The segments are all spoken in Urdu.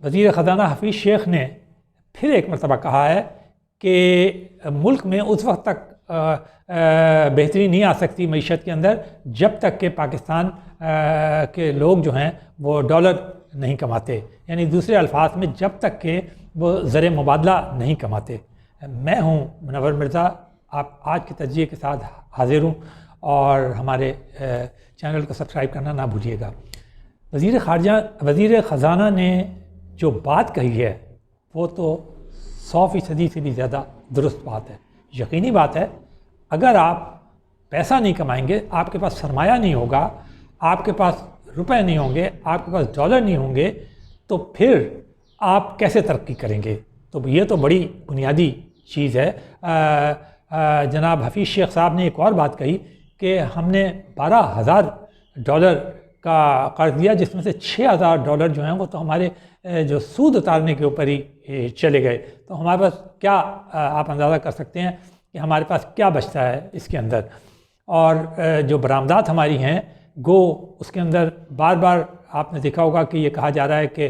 وزیر خزانہ حفیظ شیخ نے پھر ایک مرتبہ کہا ہے کہ ملک میں اس وقت تک بہتری نہیں آ سکتی معیشت کے اندر جب تک کہ پاکستان کے لوگ جو ہیں وہ ڈالر نہیں کماتے، یعنی دوسرے الفاظ میں جب تک کہ وہ زر مبادلہ نہیں کماتے۔ میں ہوں منور مرزا، آپ آج کے تجزیے کے ساتھ حاضر ہوں، اور ہمارے چینل کو سبسکرائب کرنا نہ بھولیے گا۔ وزیر خزانہ نے جو بات کہی ہے وہ تو 100% سے بھی زیادہ درست بات ہے، یقینی بات ہے۔ اگر آپ پیسہ نہیں کمائیں گے، آپ کے پاس سرمایہ نہیں ہوگا، آپ کے پاس روپے نہیں ہوں گے، آپ کے پاس ڈالر نہیں ہوں گے، تو پھر آپ کیسے ترقی کریں گے؟ تو یہ تو بڑی بنیادی چیز ہے۔ جناب حفیظ شیخ صاحب نے ایک اور بات کہی کہ ہم نے $12,000 کا قرض دیا، جس میں سے $6,000 جو ہیں وہ تو ہمارے جو سود اتارنے کے اوپر ہی چلے گئے۔ تو ہمارے پاس کیا، آپ اندازہ کر سکتے ہیں کہ ہمارے پاس کیا بچتا ہے اس کے اندر۔ اور جو برآمدات ہماری ہیں، گو اس کے اندر بار بار آپ نے دیکھا ہوگا کہ یہ کہا جا رہا ہے کہ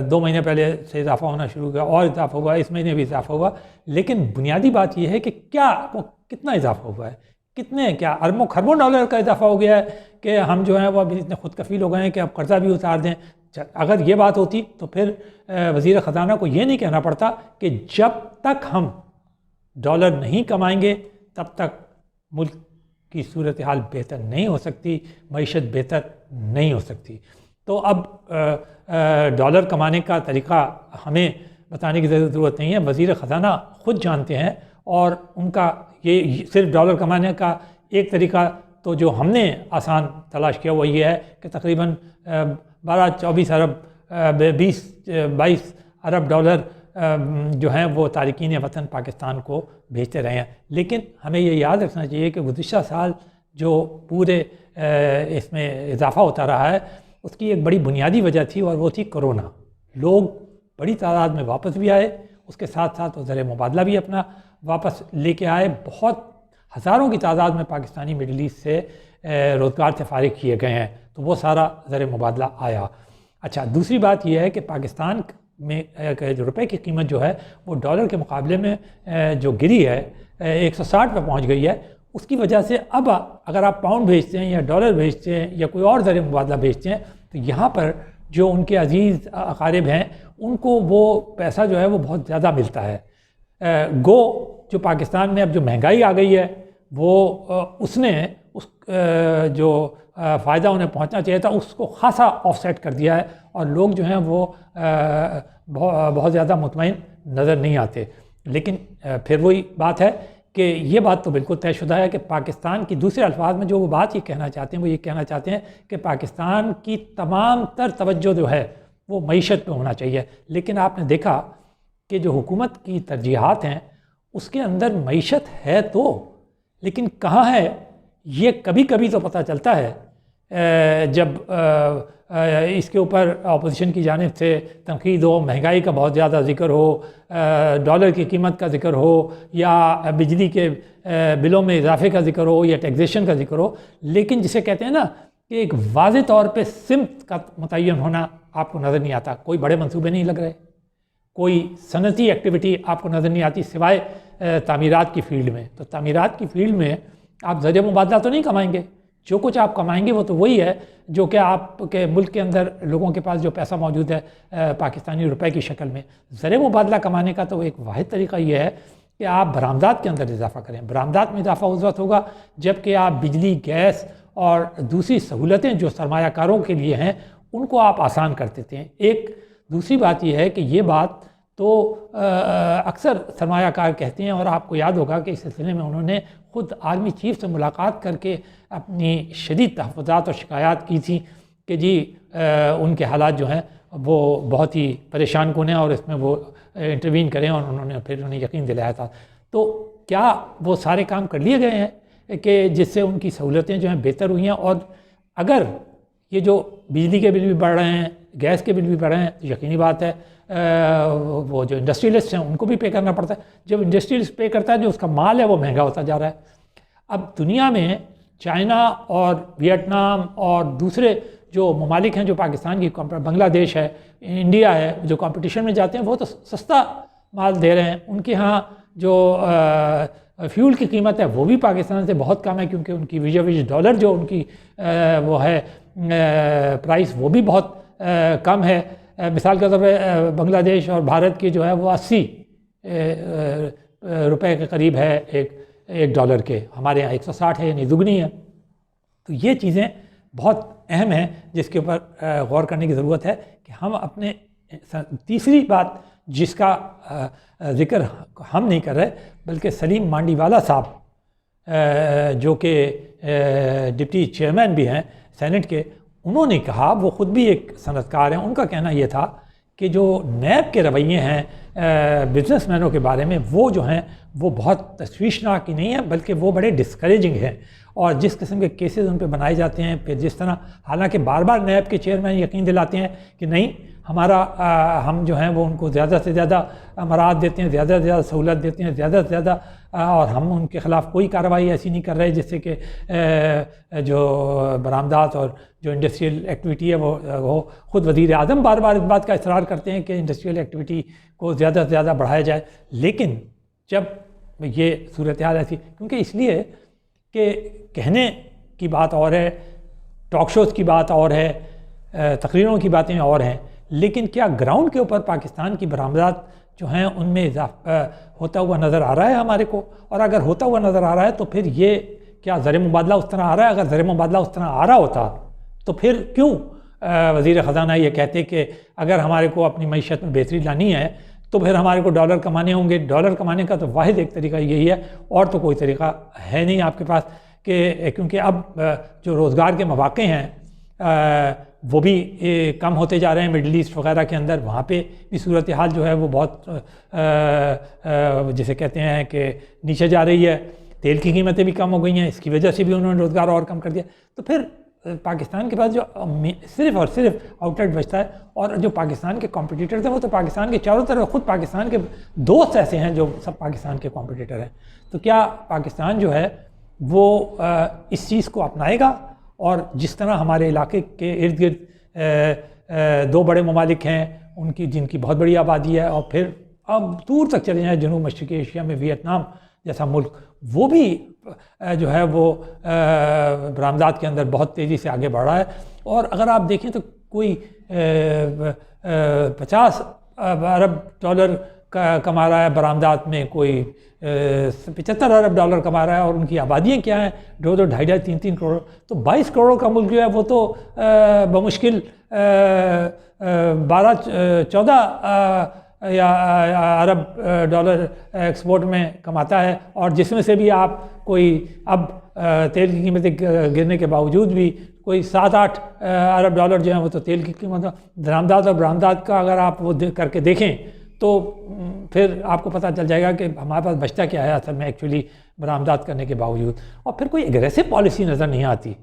2 مہینے پہلے سے اضافہ ہونا شروع ہوا، اور اضافہ ہوا، اس مہینے بھی اضافہ ہوا، لیکن بنیادی بات یہ ہے کہ کیا وہ کتنا اضافہ ہوا ہے، کیا اربوں خربوں ڈالر کا اضافہ ہو گیا ہے کہ ہم جو ہیں وہ ابھی اتنے خود کفیل ہو گئے ہیں کہ اب قرضہ بھی اتار دیں۔ اگر یہ بات ہوتی تو پھر وزیر خزانہ کو یہ نہیں کہنا پڑتا کہ جب تک ہم ڈالر نہیں کمائیں گے تب تک ملک کی صورتحال بہتر نہیں ہو سکتی، معیشت بہتر نہیں ہو سکتی۔ تو اب ڈالر کمانے کا طریقہ ہمیں بتانے کی ضرورت نہیں ہے، وزیر خزانہ خود جانتے ہیں، اور ان کا یہ صرف ڈالر کمانے کا ایک طریقہ تو جو ہم نے آسان تلاش کیا وہ یہ ہے کہ تقریباً 12-24 ارب 22 ارب ڈالر جو ہیں وہ تارکین وطن پاکستان کو بھیجتے رہے ہیں۔ لیکن ہمیں یہ یاد رکھنا چاہیے کہ گزشتہ سال جو پورے اس میں اضافہ ہوتا رہا ہے، اس کی ایک بڑی بنیادی وجہ تھی، اور وہ تھی کرونا۔ لوگ بڑی تعداد میں واپس بھی آئے، اس کے ساتھ ساتھ وہ زر مبادلہ بھی اپنا واپس لے کے آئے۔ بہت ہزاروں کی تعداد میں پاکستانی مڈل ایسٹ سے روزگار سے فارغ کیے گئے ہیں، تو وہ سارا زر مبادلہ آیا۔ اچھا، دوسری بات یہ ہے کہ پاکستان میں جو روپے کی قیمت جو ہے وہ ڈالر کے مقابلے میں جو گری ہے 160 پہ پہنچ گئی ہے، اس کی وجہ سے اب اگر آپ پاؤنڈ بھیجتے ہیں یا ڈالر بھیجتے ہیں یا کوئی اور زر مبادلہ بھیجتے ہیں تو یہاں پر جو ان کے عزیز اقارب ہیں ان کو وہ پیسہ جو ہے وہ بہت زیادہ ملتا ہے۔ گو جو پاکستان میں اب جو مہنگائی آ گئی ہے وہ اس نے اس جو فائدہ انہیں پہنچنا چاہیے تھا اس کو خاصا آف سیٹ کر دیا ہے، اور لوگ جو ہیں وہ بہت زیادہ مطمئن نظر نہیں آتے۔ لیکن پھر وہی بات ہے کہ یہ بات تو بالکل طے شدہ ہے کہ پاکستان کی، دوسرے الفاظ میں جو وہ بات یہ کہنا چاہتے ہیں وہ یہ کہنا چاہتے ہیں کہ پاکستان کی تمام تر توجہ جو ہے وہ معیشت پہ ہونا چاہیے۔ لیکن آپ نے دیکھا کہ جو حکومت کی ترجیحات ہیں اس کے اندر معیشت ہے تو، لیکن کہاں ہے یہ کبھی کبھی تو پتہ چلتا ہے جب اس کے اوپر اپوزیشن کی جانب سے تنقید ہو، مہنگائی کا بہت زیادہ ذکر ہو، ڈالر کی قیمت کا ذکر ہو، یا بجلی کے بلوں میں اضافے کا ذکر ہو، یا ٹیکسیشن کا ذکر ہو، لیکن جسے کہتے ہیں نا کہ ایک واضح طور پہ سمت کا متعین ہونا آپ کو نظر نہیں آتا۔ کوئی بڑے منصوبے نہیں لگ رہے، کوئی صنعتی ایکٹیویٹی آپ کو نظر نہیں آتی سوائے تعمیرات کی فیلڈ میں۔ تو تعمیرات کی فیلڈ میں آپ زر مبادلہ تو نہیں کمائیں گے، جو کچھ آپ کمائیں گے وہ تو وہی ہے جو کہ آپ کے ملک کے اندر لوگوں کے پاس جو پیسہ موجود ہے پاکستانی روپے کی شکل میں۔ زر مبادلہ کمانے کا تو ایک واحد طریقہ یہ ہے کہ آپ برآمدات کے اندر اضافہ کریں۔ برآمدات میں اضافہ اس وقت ہوگا جب کہ آپ بجلی، گیس اور دوسری سہولتیں جو سرمایہ کاروں کے لیے ہیں ان کو آپ آسان کر دیتے ہیں۔ ایک دوسری بات یہ ہے کہ یہ بات تو اکثر سرمایہ کار کہتے ہیں، اور آپ کو یاد ہوگا کہ اس سلسلے میں انہوں نے خود آرمی چیف سے ملاقات کر کے اپنی شدید تحفظات اور شکایات کی تھی کہ جی ان کے حالات جو ہیں وہ بہت ہی پریشان کن ہیں اور اس میں وہ انٹروین کریں، اور انہوں نے پھر انہیں یقین دلایا تھا۔ تو کیا وہ سارے کام کر لیے گئے ہیں کہ جس سے ان کی سہولتیں جو ہیں بہتر ہوئی ہیں؟ اور اگر یہ جو بجلی کے بل بھی بڑھ رہے ہیں، گیس کے بل بھی بڑھ رہے ہیں، تو یقینی بات ہے وہ جو انڈسٹریلسٹ ہیں ان کو بھی پے کرنا پڑتا ہے۔ جب انڈسٹریلسٹ پے کرتا ہے جو اس کا مال ہے وہ مہنگا ہوتا جا رہا ہے۔ اب دنیا میں چائنا اور ویتنام اور دوسرے جو ممالک ہیں جو پاکستان کی بنگلہ دیش ہے، انڈیا ہے، جو کمپٹیشن میں جاتے ہیں وہ تو سستا مال دے رہے ہیں. ان کے ہاں جو فیول کی قیمت ہے وہ بھی پاکستان سے بہت کم ہے، کیونکہ ان کی ویج ڈالر جو ان کی وہ ہے پرائس وہ بھی بہت کم ہے. مثال کے طور پہ بنگلہ دیش اور بھارت کی جو ہے وہ 80 روپے کے قریب ہے ایک ڈالر کے، ہمارے یہاں 160 ہے، یعنی دگنی ہے. تو یہ چیزیں بہت اہم ہیں جس کے اوپر غور کرنے کی ضرورت ہے کہ ہم اپنے. تیسری بات جس کا ذکر ہم نہیں کر رہے بلکہ سلیم مانڈی والا صاحب جو کہ ڈپٹی چیئرمین بھی ہیں سینٹ کے، انہوں نے کہا، وہ خود بھی ایک صنعت کار ہیں، ان کا کہنا یہ تھا کہ جو نیب کے رویے ہیں بزنس مینوں کے بارے میں وہ جو ہیں وہ بہت تشویشناک ہی نہیں ہیں بلکہ وہ بڑے ڈسکریجنگ ہیں. اور جس قسم کے کیسز ان پہ بنائے جاتے ہیں، پھر جس طرح حالانکہ بار بار نیب کے چیئرمین یقین دلاتے ہیں کہ نہیں ہم جو ہیں وہ ان کو زیادہ سے زیادہ مراعات دیتے ہیں، زیادہ سے زیادہ سہولت دیتے ہیں، زیادہ سے زیادہ، اور ہم ان کے خلاف کوئی کارروائی ایسی نہیں کر رہے جس سے کہ جو برآمدات اور جو انڈسٹریل ایکٹیویٹی ہے وہ خود وزیر اعظم بار بار اس بات کا اصرار کرتے ہیں کہ انڈسٹریل ایکٹیویٹی کو زیادہ سے زیادہ بڑھایا جائے. لیکن جب یہ صورتحال ایسی، کیونکہ اس لیے کہ کہنے کی بات اور ہے، ٹاک شوز کی بات اور ہے، تقریروں کی باتیں اور ہیں، لیکن کیا گراؤنڈ کے اوپر پاکستان کی برآمدات جو ہیں ان میں اضافہ ہوتا ہوا نظر آ رہا ہے ہمارے کو؟ اور اگر ہوتا ہوا نظر آ رہا ہے تو پھر یہ کیا زر مبادلہ اس طرح آ رہا ہے؟ اگر زر مبادلہ اس طرح آ رہا ہوتا تو پھر کیوں وزیر خزانہ یہ کہتے کہ اگر ہمارے کو اپنی معیشت میں بہتری لانی ہے تو پھر ہمارے کو ڈالر کمانے ہوں گے. ڈالر کمانے کا تو واحد ایک طریقہ یہی ہے، اور تو کوئی طریقہ ہے نہیں آپ کے پاس، کہ کیونکہ اب جو روزگار کے مواقع ہیں وہ بھی کم ہوتے جا رہے ہیں مڈل ایسٹ وغیرہ کے اندر. وہاں پہ بھی صورتحال جو ہے وہ بہت جسے کہتے ہیں کہ نیچے جا رہی ہے. تیل کی قیمتیں بھی کم ہو گئی ہیں، اس کی وجہ سے بھی انہوں نے روزگار اور کم کر دیا. تو پھر پاکستان کے پاس جو صرف اور صرف آؤٹ لیٹ بچتا ہے، اور جو پاکستان کے کمپٹیٹرز ہیں وہ تو پاکستان کے چاروں طرف، خود پاکستان کے دوست ایسے ہیں جو سب پاکستان کے کمپٹیٹر ہیں. تو کیا پاکستان جو ہے وہ اس چیز کو اپنائے گا؟ اور جس طرح ہمارے علاقے کے ارد گرد دو بڑے ممالک ہیں ان کی جن کی بہت بڑی آبادی ہے، اور پھر اب دور تک چلے جائیں جنوب مشرقی ایشیا میں ویتنام جیسا ملک، وہ بھی جو ہے وہ برآمدات کے اندر بہت تیزی سے آگے بڑھ رہا ہے. اور اگر آپ دیکھیں تو کوئی 50 ارب ڈالر کما رہا ہے برآمدات میں، کوئی 75 ارب ڈالر کما رہا ہے، اور ان کی آبادیاں کیا ہیں 2-2, 2.5, 3 کروڑ. تو 22 کروڑ کا ملک جو ہے وہ تو بمشکل 12-14 یا ارب ڈالر ایکسپورٹ میں کماتا ہے، اور جس میں سے بھی آپ کوئی اب تیل کی قیمتیں گرنے کے باوجود بھی کوئی 7-8 ارب ڈالر جو ہیں وہ تو تیل کی قیمت. درآمدات اور برآمدات کا اگر آپ وہ کر کے دیکھیں تو پھر آپ کو پتہ چل جائے گا کہ ہمارے پاس بچتا کیا ہے اصل میں ایکچولی برآمدات کرنے کے باوجود. اور پھر کوئی اگریسو پالیسی نظر نہیں آتی،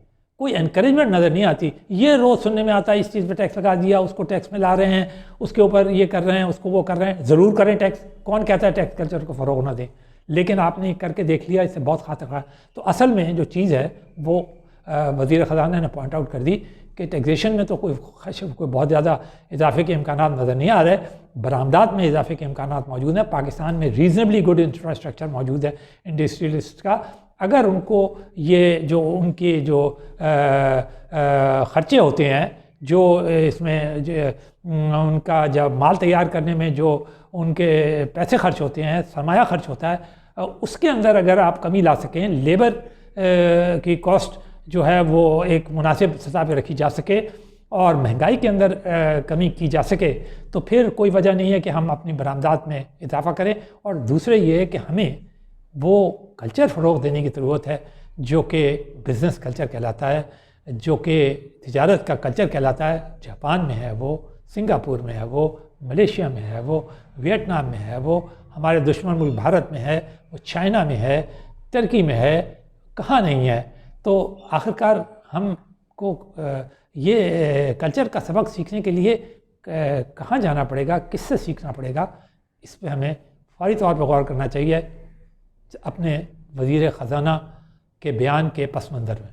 کوئی انکریجمنٹ نظر نہیں آتی. یہ روز سننے میں آتا ہے اس چیز پہ ٹیکس لگا دیا، اس کو ٹیکس میں لا رہے ہیں، اس کے اوپر یہ کر رہے ہیں، اس کو وہ کر رہے ہیں. ضرور کریں ٹیکس، کون کہتا ہے ٹیکس کلچر کو فروغ نہ دیں؟ لیکن آپ نے کر کے دیکھ لیا، اس سے بہت خطرہ ہے. تو اصل میں جو چیز ہے وہ وزیر خزانہ نے پوائنٹ آؤٹ کر دی کہ ٹیکسیشن میں تو کوئی بہت زیادہ اضافے کے امکانات نظر نہیں آ رہے، برآمدات میں اضافے کے امکانات موجود ہیں. پاکستان میں ریزنیبلی گڈ انفراسٹرکچر موجود ہے انڈسٹریلسٹ کا. اگر ان کو یہ جو ان کے جو خرچے ہوتے ہیں، جو اس میں ان کا جب مال تیار کرنے میں جو ان کے پیسے خرچ ہوتے ہیں، سرمایہ خرچ ہوتا ہے، اس کے اندر اگر آپ کمی لا سکیں، لیبر کی کاسٹ جو ہے وہ ایک مناسب سطح پہ رکھی جا سکے اور مہنگائی کے اندر کمی کی جا سکے، تو پھر کوئی وجہ نہیں ہے کہ ہم اپنی برآمدات میں اضافہ کریں. اور دوسرے یہ ہے کہ ہمیں وہ کلچر فروغ دینے کی ضرورت ہے جو کہ بزنس کلچر کہلاتا ہے، جو کہ تجارت کا کلچر کہلاتا ہے. جاپان میں ہے وہ، سنگاپور میں ہے وہ، ملیشیا میں ہے وہ، ویتنام میں ہے وہ، ہمارے دشمن ملک بھارت میں ہے وہ، چائنا میں ہے، ترکی میں ہے، کہاں نہیں ہے. تو آخرکار ہم کو یہ کلچر کا سبق سیکھنے کے لیے کہاں جانا پڑے گا، کس سے سیکھنا پڑے گا، اس پہ ہمیں فوری طور پہ غور کرنا چاہیے اپنے وزیر خزانہ کے بیان کے پس منظر میں.